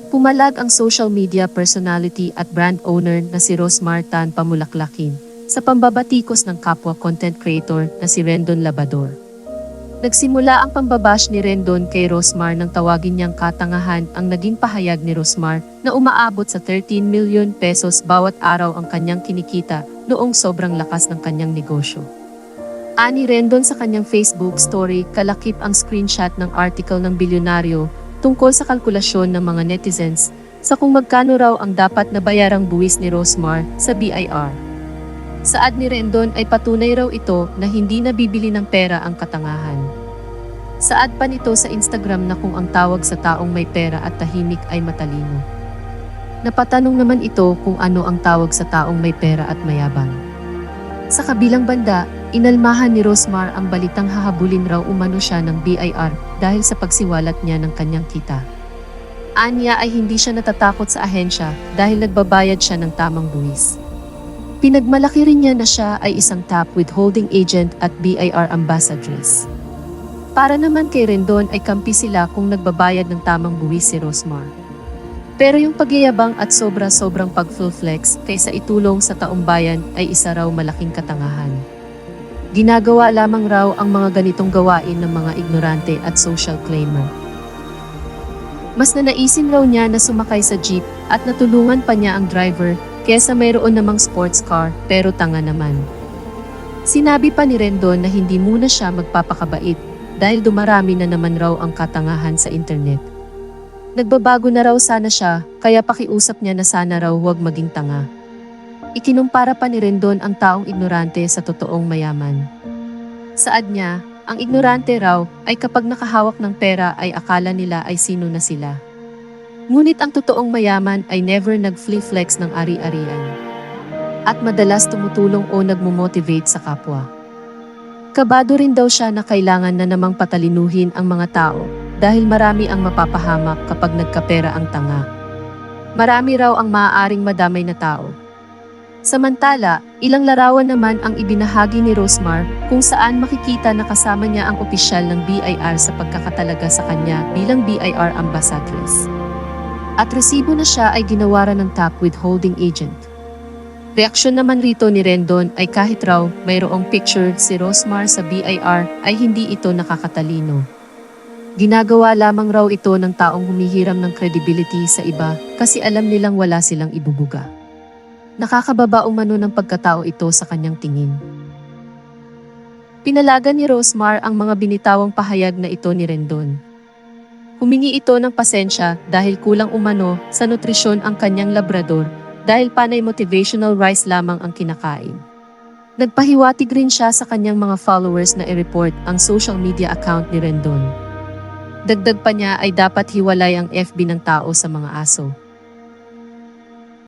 Pumalag ang social media personality at brand owner na si Rosmar Tan Pamulaklakin sa pambabatikos ng kapwa content creator na si Rendon Labador. Nagsimula ang pambabash ni Rendon kay Rosmar nang tawagin niyang katangahan ang naging pahayag ni Rosmar na umaabot sa 13 milyon pesos bawat araw ang kanyang kinikita noong sobrang lakas ng kanyang negosyo. Ani Rendon sa kanyang Facebook story, kalakip ang screenshot ng article ng bilyonaryo tungkol sa kalkulasyon ng mga netizens sa kung magkano raw ang dapat na bayarang buwis ni Rosmar sa BIR. Sa ad ni Rendon ay patunay raw ito na hindi nabibili ng pera ang katangahan. Sa ad pa nito sa Instagram na kung ang tawag sa taong may pera at tahimik ay matalino. Napatanong naman ito kung ano ang tawag sa taong may pera at mayabang. Sa kabilang banda, inalmahan ni Rosmar ang balitang hahabulin raw umano siya ng BIR dahil sa pagsiwalat niya ng kanyang kita. Anya ay hindi siya natatakot sa ahensya dahil nagbabayad siya ng tamang buwis. Pinagmalaki rin niya na siya ay isang top withholding agent at BIR ambassadress. Para naman kay Rendon ay kampi sila kung nagbabayad ng tamang buwis si Rosmar. Pero yung pagyayabang at sobra-sobrang pag-full-flex kaysa itulong sa taong bayan ay isa raw malaking katangahan. Ginagawa lamang raw ang mga ganitong gawain ng mga ignorante at social claimer. Mas nanaisin raw niya na sumakay sa jeep at natulungan pa niya ang driver kesa mayroon namang sports car pero tanga naman. Sinabi pa ni Rendon na hindi muna siya magpapakabait dahil dumarami na naman raw ang katangahan sa internet. Nagbabago na raw sana siya kaya pakiusap niya na sana raw huwag maging tanga. Ikinumpara pa ni Rendon ang taong ignorante sa totoong mayaman. Saad niya, ang ignorante raw ay kapag nakahawak ng pera ay akala nila ay sino na sila. Ngunit ang totoong mayaman ay never nag-flex ng ari-arian. At madalas tumutulong o nagmumotivate sa kapwa. Kabado rin daw siya na kailangan na namang patalinuhin ang mga tao dahil marami ang mapapahamak kapag nagkapera ang tanga. Marami raw ang maaaring madamay na tao. Samantala, ilang larawan naman ang ibinahagi ni Rosmar kung saan makikita na kasama niya ang opisyal ng BIR sa pagkakatalaga sa kanya bilang BIR ambassadress. At resibo na siya ay ginawaran ng top withholding agent. Reaksyon naman rito ni Rendon ay kahit raw mayroong picture si Rosmar sa BIR ay hindi ito nakakatalino. Ginagawa lamang raw ito ng taong humihiram ng credibility sa iba kasi alam nilang wala silang ibubuga. Nakakababa umano ng pagkatao ito sa kanyang tingin. Pinalagan ni Rosmar ang mga binitawang pahayag na ito ni Rendon. Humingi ito ng pasensya dahil kulang umano sa nutrisyon ang kanyang labrador dahil panay motivational rice lamang ang kinakain. Nagpahiwatig rin siya sa kanyang mga followers na i-report ang social media account ni Rendon. Dagdag pa niya ay dapat hiwalay ang FB ng tao sa mga aso.